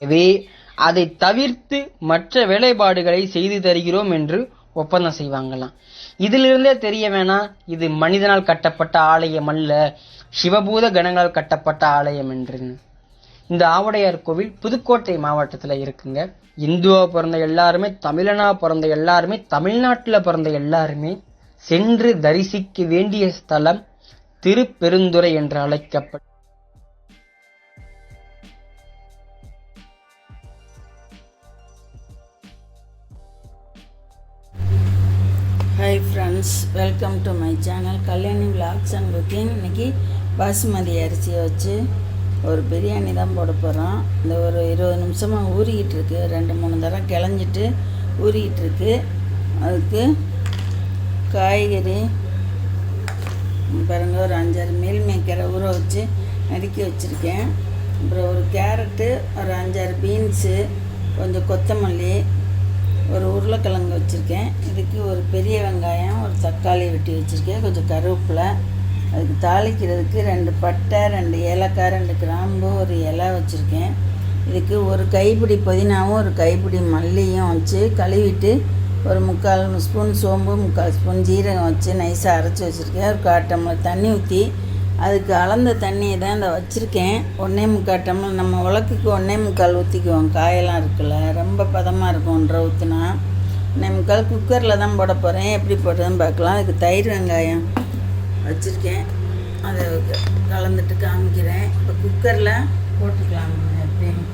எனவே அதை தவிர்த்து மற்ற வேலைப்பாடுகளை செய்து தருகிறோம் என்று ஒப்பந்தம் செய்வாங்களாம். இதிலிருந்தே தெரிய வேணாம் இது மனிதனால் கட்டப்பட்ட ஆலயம் அல்ல, சிவபூத கணங்களால் கட்டப்பட்ட ஆலயம் என்று. இந்த ஆவுடையார் கோவில் புதுக்கோட்டை மாவட்டத்தில் இருக்குங்க. இந்துவா பிறந்த எல்லாருமே, தமிழனா பிறந்த எல்லாருமே, தமிழ்நாட்டில் பிறந்த எல்லாருமே சென்று தரிசிக்க வேண்டிய ஸ்தலம் திருப்பெருந்துறை என்று அழைக்கப்படும். Hi friends, welcome to my channel Kalyani vlogs and cooking. இன்றைக்கி பாசுமதி அரிசியை வச்சு ஒரு பிரியாணி தான் போட போகிறோம். இந்த ஒரு 20 நிமிஷமாக ஊறிக்கிட்டு இருக்கு, 2-3 தடவை கிளஞ்சிட்டு ஊறிக்கிட்டு இருக்கு. அதுக்கு காய்கறி பாருங்க, ஒரு 5-6 மீல் மேக்கரை ஊற வச்சு நறுக்கி வச்சுருக்கேன். அப்புறம் ஒரு கேரட்டு, ஒரு 5-6 பீன்ஸு, கொஞ்சம் கொத்தமல்லி, ஒரு உருளைக்கிழங்கு வச்சுருக்கேன். இதுக்கு ஒரு பெரிய வெங்காயம், ஒரு தக்காளி வெட்டி வச்சுருக்கேன், கொஞ்சம் கருவேப்பிலை. அதுக்கு தாளிக்கிறதுக்கு 2 பட்டை, 2 ஏலக்காய், 2 கிராம்பு, ஒரு இலை வச்சுருக்கேன். இதுக்கு ஒரு கைப்பிடி புதினாவும் ஒரு கைப்பிடி மல்லியும் வச்சு கழுவிட்டு ஒரு 3/4 ஸ்பூன் சோம்பு, 3/4 ஸ்பூன் ஜீரகம் வச்சு நைஸாக அரைச்சி வச்சுருக்கேன். ஒரு 1/4 டம்ளர் தண்ணி ஊற்றி அதுக்கு அளந்த தண்ணியை தான் இந்த வச்சுருக்கேன். 1.25 டம்ளர், நம்ம உலக்குக்கு 1.25 ஊற்றிக்குவோம். காயெல்லாம் இருக்குல்ல, ரொம்ப பதமாக இருக்கும் 1.5 ஊற்றினா. 1.25 குக்கரில் தான் போட போகிறேன். எப்படி போடுறதுன்னு பார்க்கலாம். அதுக்கு தயிர் வெங்காயம் வச்சுருக்கேன், அதை கலந்துட்டு காமிக்கிறேன். இப்போ குக்கரில் போட்டுக்கலாம். எப்படின்னு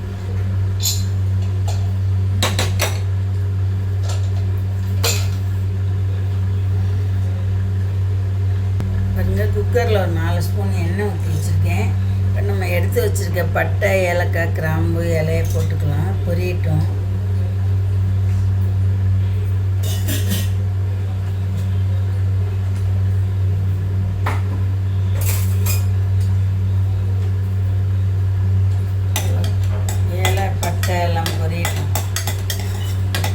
பாருங்க, குக்கரில் ஒரு 4 ஸ்பூன் எண்ணெய் ஊற்றி வச்சுருக்கேன். இப்போ நம்ம எடுத்து வச்சுருக்க பட்டை, ஏலக்காய், கிராம்பு இலையை போட்டுக்கலாம். பொரியட்டும். ஏலை பட்டை எல்லாம் பொரியட்டும்.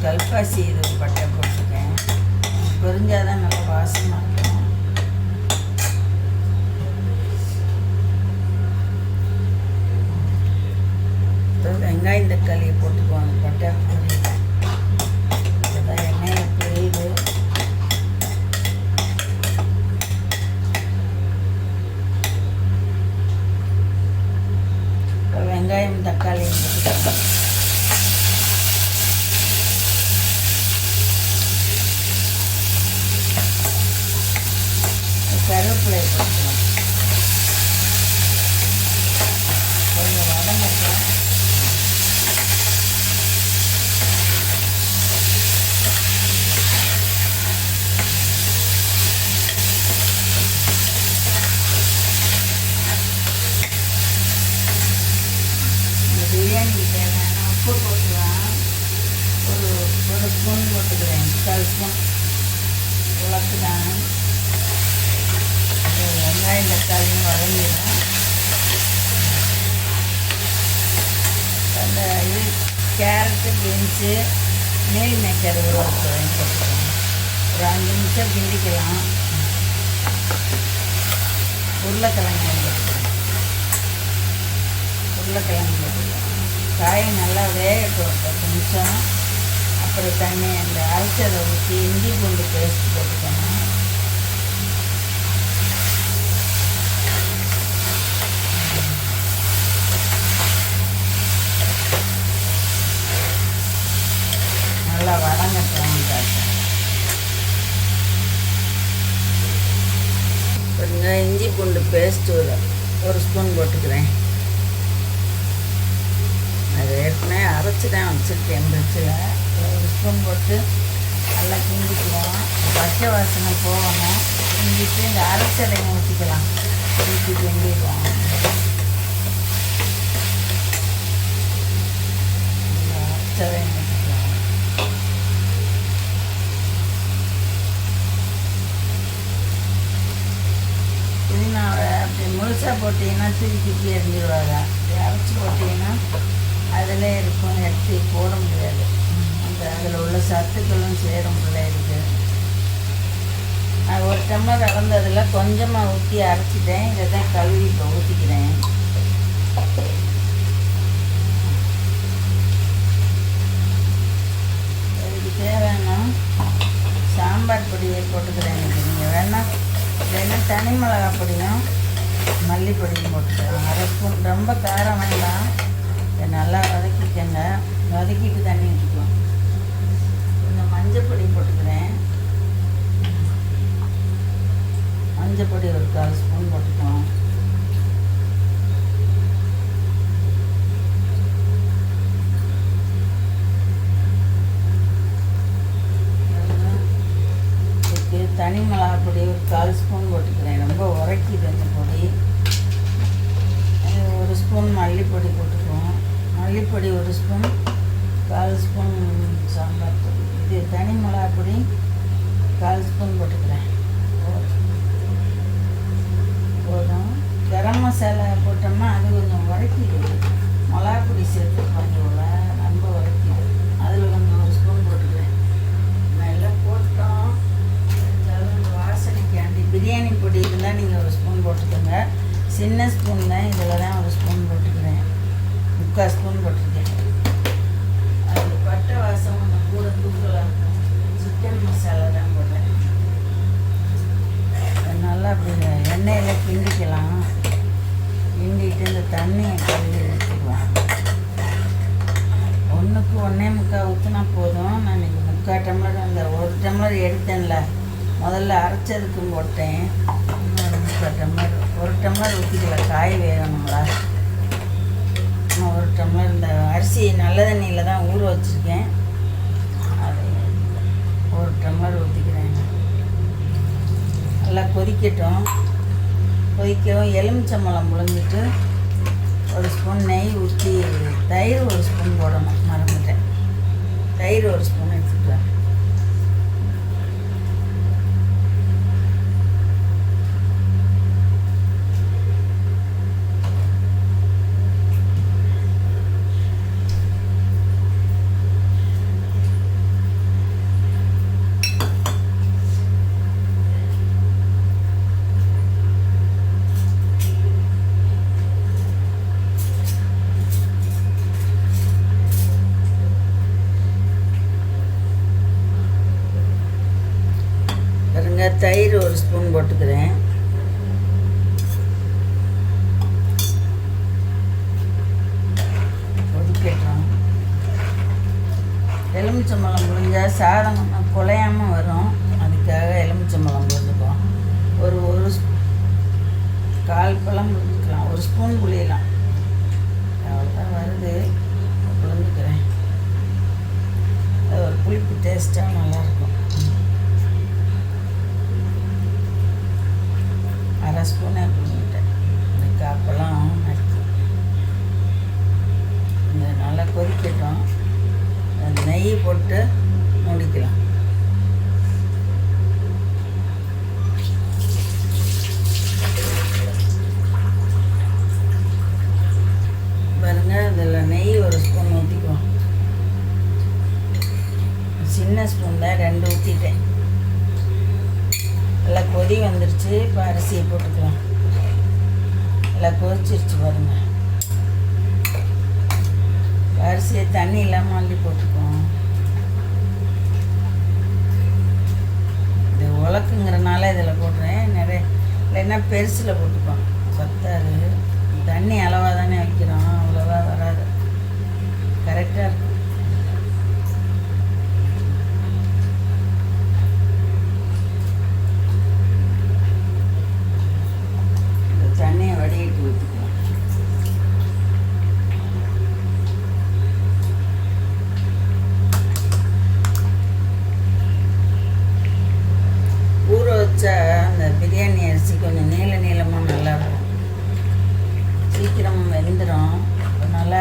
கல்பாசி இது பட்டை போட்டிருக்கேன். பொரிஞ்சாதான் நல்லா வாசமாக இருக்கும். வெங்காயம் தக்காளியை போட்டுக்குவாங்க. பட்டை பொரியுது, இதுதான் எண்ணெயில் பொரியுது. வெங்காயம் தக்காளி கருவேப்பிலை போட்டுக்கலாம். கொஞ்சம் வதங்கட்டும். பிரியாணிக்கு தேவையான உப்பு போட்டுக்கலாம். ஒரு ஸ்பூன் போட்டுக்கிறேன், 3/4 ஸ்பூன் உலக்கு தான். வெங்காயம் தக்காளியும் வதங்கிடும். அந்த இது கேரட்டு, பீன்ஸு, மீல் மேக்கர் போட்டுக்கிறேன். ஒரு 5 நிமிஷம் கிண்டிக்கலாம். உருளைக்கிழங்கு போட்டுக்கலாம். காய் நல்லா வேகட்டும் 10 நிமிஷம். அப்புறம் தண்ணி அந்த அரைச்சதை ஊற்றி இஞ்சி பூண்டு பேஸ்ட் போட்டுக்கணும். நல்லா வதங்கட்டும். பாருங்க, இஞ்சி பூண்டு பேஸ்ட் ஒரு ஸ்பூன் போட்டுக்கிறேன். அது ஏற்கனவே அரைச்சி தான் வச்சுருக்கேன் ஃப்ரிட்ஜில். ஒரு ஸ்பூன் போட்டு நல்லா கிண்டிக்குவோம். பச்சை வாசனை போகணும். கிண்டிட்டு இந்த அரைச்சதையும் ஊற்றிக்கலாம். ஊற்றி கிண்டிடுவோம். அரைச்சதையும் ஊற்றிக்கலாம். புதினாவை அப்படி முழுசாக போட்டிங்கன்னா தூக்கி எரிஞ்சிடுவாங்க. அப்படி அரைச்சி போட்டிங்கன்னா அதில் இருக்கும், எடுத்து போட முடியாது. அதில் உள்ள சத்துக்களும் சேரும் பிள்ளைகளுக்கு. நான் 1 டம்ளர் அளந்ததில் கொஞ்சமாக ஊற்றி அரைச்சிட்டேன். இதை தான் கழுவி இப்போ ஊற்றிக்கிறேன். சாம்பார் பொடியை போட்டுக்கிறேன். நீங்கள் வேணால் தனி மிளகா பொடியும் மல்லிப்பொடியும் போட்டுக்கலாம். அரை ஸ்பூன். ரொம்ப காரம் வேண்டாம். இதை நல்லா வதக்கிக்கங்க. வதக்கிட்டு தண்ணி ஊற்றிக்கலாம். கொஞ்சம் மஞ்சள் பொடி போட்டுக்கிறேன். மஞ்சள் பொடி ஒரு 1/4 ஸ்பூன் போட்டுக்கலாம். தனி மிளகா பொடி ஒரு 1/4 ஸ்பூன் போட்டுக்கிறேன். ரொம்ப உரைக்கிது அந்த பொடி. 1 ஸ்பூன் மல்லிப்பொடி போட்டுக்குவோம். மல்லிப்பொடி 1 ஸ்பூன், 1/4 ஸ்பூன் சாம்பார் பொடி. இது தனி மிளகா பொடி 1/4 ஸ்பூன் போட்டுக்கிறேன். போதும். கரம் மசாலா போட்டோம்னா அது கொஞ்சம் உரைக்கிது. மிளகா பொடி சேர்த்துப்பாங்க இவ்வளோ ரொம்ப உரைக்கிது. அதில் கொஞ்சம் 1 ஸ்பூன் போட்டுக்கிறேன். நல்லா போட்டோம். வாசனைக்காண்டி பிரியாணி பொடி இருந்தால் நீங்கள் 1 ஸ்பூன் போட்டுக்கோங்க. சின்ன ஸ்பூன் தான், இதில் தான் 1 ஸ்பூன் போட்டுக்கிறேன். 3/4 ஸ்பூன் போட்டிருக்கேன். அது பட்டை வாசம் கொஞ்சம் கூட தூக்கலாக இருக்கும். சிக்கன் மசாலா தான் போடுறேன். நல்லா அப்படி எண்ணெயில் கிண்டிக்கலாம். கிண்டிட்டு இந்த தண்ணியை கழுவி எடுத்துக்குவேன். 1க்கு 1.25 ஊற்றினா போதும். நான் இன்றைக்கி 3/4 டம்ளர் அந்த 1 டம்ளர் எடுத்தேன்ல, முதல்ல அரைச்சதுக்கும் போட்டேன். 3/4 டம்ளர் 1 டம்ளர் ஊற்றிக்கலாம். காய் வேகணுங்களா? 1 டம்ளர் இந்த அரிசி நல்ல தண்ணியில் தான் ஊற வச்சுருக்கேன். அதை 1 டம்ளர் ஊற்றிக்கிறேன். நல்லா கொதிக்கட்டும். கொதிக்கவும் எலுமிச்சம்பழம் புழிஞ்சிட்டு 1 ஸ்பூன் நெய் ஊற்றி, தயிர் 1 ஸ்பூன் போடணும், மறந்துட்டேன். தயிர் 1 ஸ்பூன் எடுத்துக்கிறேன். தயிர் 1 ஸ்பூன் போட்டுக்கிறேன். கொதிக்கட்டும். எலுமிச்சம்பழம் புழிஞ்சால் சாதம் குலையாமல் வரும். அதுக்காக எலுமிச்சம்பழம் புழிஞ்சுக்குவோம். ஒரு 1/4 பழம் புழிஞ்சிக்கலாம். 1 ஸ்பூன் புளியலாம். அவ்வளோதான் வருது. புழிஞ்சுக்கிறேன். அது ஒரு புளிப்பு டேஸ்ட்டாக நல்லாயிருக்கும். 1/2 ஸ்பூனே புழிஞ்சிட்டேன். இந்த 1/4 பழம் நறுக்கி இந்த நல்லா கொதிக்கட்டும். நெய் போட்டு மூடிக்கலாம். பாருங்க, இதில் நெய் 1 ஸ்பூன் ஊற்றிக்குவோம். சின்ன ஸ்பூன் தான் 2 ஊற்றிட்டேன். நல்லா கொதி வந்துருச்சு. இப்போ அரிசியை போட்டுக்கலாம். நல்லா கொதிச்சிருச்சு பாருங்கள். அரிசியை தண்ணி இல்லாமல் அள்ளி போட்டுக்குவோம். இது உலக்குங்கிறனால இதில் போடுறேன். நிறைய இல்லைன்னா பெருசில் போட்டுக்குவோம். பத்தாது. தண்ணி அளவாக தானே வைக்கிறோம், அவ்வளோவா வராது. கரெக்டாக இருக்கும். தண்ணியை வடிகட்டி ஊற்றிக்கலாம். ஊற வச்சா அந்த பிரியாணி அரிசி கொஞ்சம் நீளமாக நல்லாயிருக்கும். சீக்கிரம் வெந்துடும். அதனால்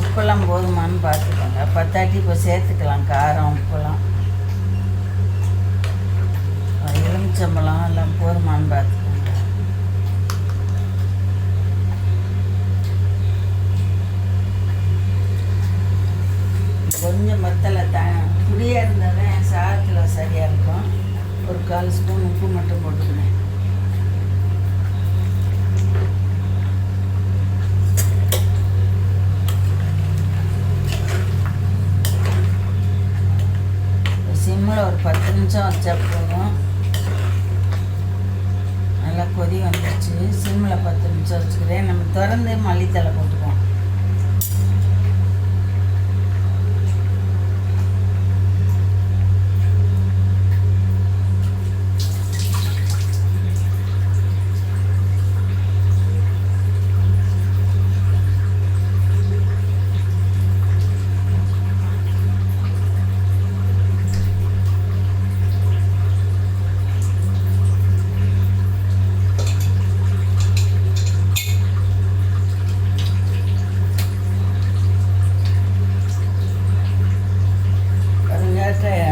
உப்பெல்லாம் போதுமானு பார்த்துக்கோங்க. பத்தாட்டி இப்போ சேர்த்துக்கலாம் காரம், உப்பெல்லாம். எலுமிச்சம்பழம் எல்லாம் போதுமானு பார்த்துக்கோங்க. கொஞ்சம் மத்தலை புளியாக இருந்தால் தான் சாதத்தில் சரியாக இருக்கும். ஒரு 1/4 ஸ்பூன் உப்பு மட்டும் போட்டுக்கிறேன். சிம்மில் ஒரு 10 நிமிஷம் வச்சா போதும். நல்லா கொதி வந்துடுச்சு. சிம்மில் 10 நிமிஷம் வச்சுக்கிறேன். நம்ம திறந்து மல்லித்தலை போட்டுக்குவோம்.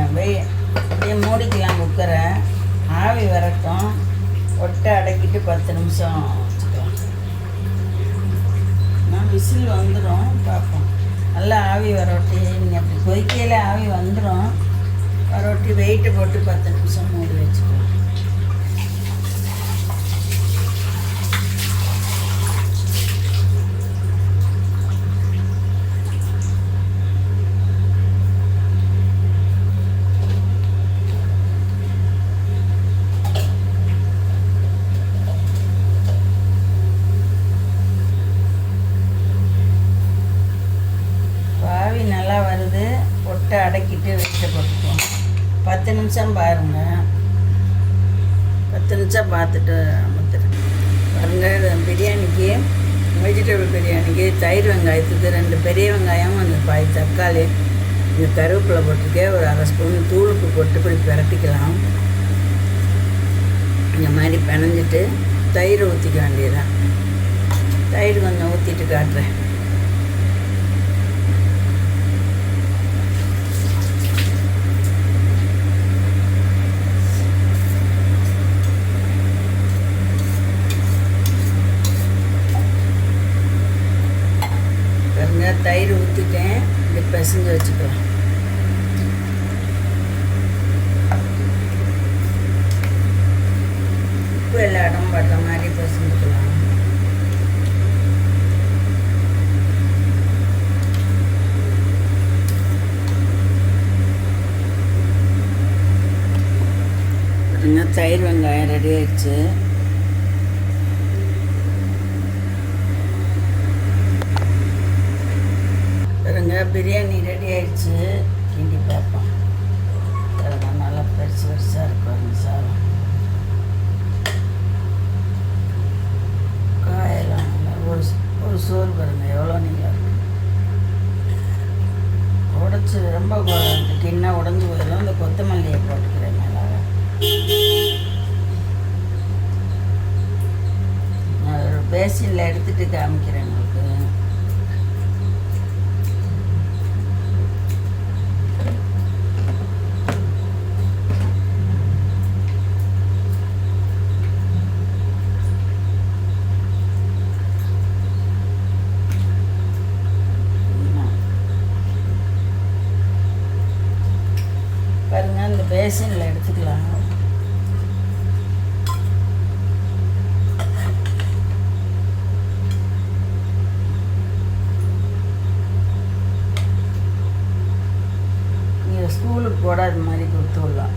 அப்படியே மூடிக்கலாம் குக்கரை. ஆவி வரட்டும். ஒட்டை அடக்கிட்டு 10 நிமிஷம் வச்சுக்கலாம். நான் விசில் வந்துடும், பார்ப்போம். நல்லா ஆவி வரொட்டி நீங்கள் அப்படி கொதிக்கையில் ஆவி வந்துடும். வரொட்டி வெயிட்டு போட்டு 10 நிமிஷம் மூடி வச்சுக்கலாம். நல்லா வருது. ஒட்டை அடக்கிட்டு வெயிட்டை போட்டுக்குவோம். 10 நிமிஷம் பாருங்கள். 10 நிமிஷம் பார்த்துட்டு அமுத்துறேன். பாருங்கள், பிரியாணிக்கு வெஜிடபிள் பிரியாணிக்கு தயிர் வெங்காயத்துக்கு 2 பெரிய வெங்காயம், அந்த பாய் தக்காளி, இந்த கருவேப்பிலை போட்டிருக்கேன். ஒரு 1/2 ஸ்பூன் தூளுக்கு போட்டு இப்படி பிரட்டிக்கலாம். இந்த மாதிரி பிணைஞ்சிட்டு தயிர் ஊற்றிக்க வேண்டியதுதான். தயிர் கொஞ்சம் ஊற்றிட்டு காட்டுறேன். தயிர் ஊற்றிட்டேன். இப்படி பிசைஞ்சு வச்சுக்கலாம். உப்பு எல்லா இடம் படுற மாதிரி பிசைஞ்சுக்கலாம். தயிர் வெங்காயம் ரெடி ஆயிடுச்சு. பிரியாணி ரெடி ஆயிடுச்சு. கிண்டி பார்ப்போம். அதெல்லாம் நல்லா பெருசு பெருசாக இருக்கும். சாதம் காயெல்லாம் நல்லா ஒரு சோறு பாருங்கள் எவ்வளோ நீளம் இருக்கு. உடச்சி ரொம்ப கிண்ணா உடஞ்சி போயிடும். இந்த கொத்தமல்லியை போட்டுக்கிறேன் மேலே. நான் ஒரு பேசினில் எடுத்துகிட்டு காமிக்கிறேன் உங்களுக்கு. பாருங்கள், இந்த பேசினில் எடுத்துக்கலாம். நீங்கள் ஸ்கூலுக்கு கூட அது மாதிரி கொடுத்து விடலாம்.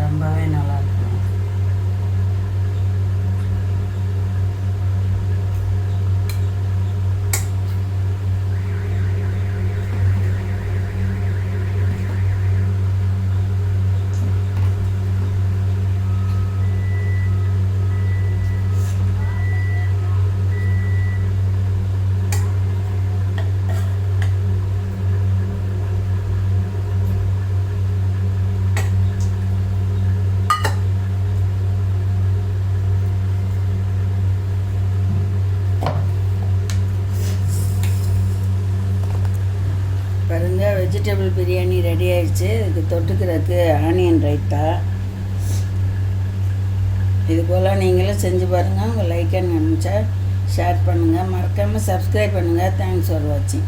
ரொம்பவே நல்லாயிருக்கும். பாருங்கள், வெஜிடபிள் பிரியாணி ரெடி ஆயிடுச்சு. இதுக்கு தொட்டுக்கிறதுக்கு ஆனியன் ரைத்தா. இது போல் நீங்களும் செஞ்சு பாருங்கள். உங்கள் லைக் அண்ட் ஷேர் பண்ணுங்கள். மறக்காமல் சப்ஸ்கிரைப் பண்ணுங்கள். தேங்க்ஸ் ஃபார் வாட்சிங்.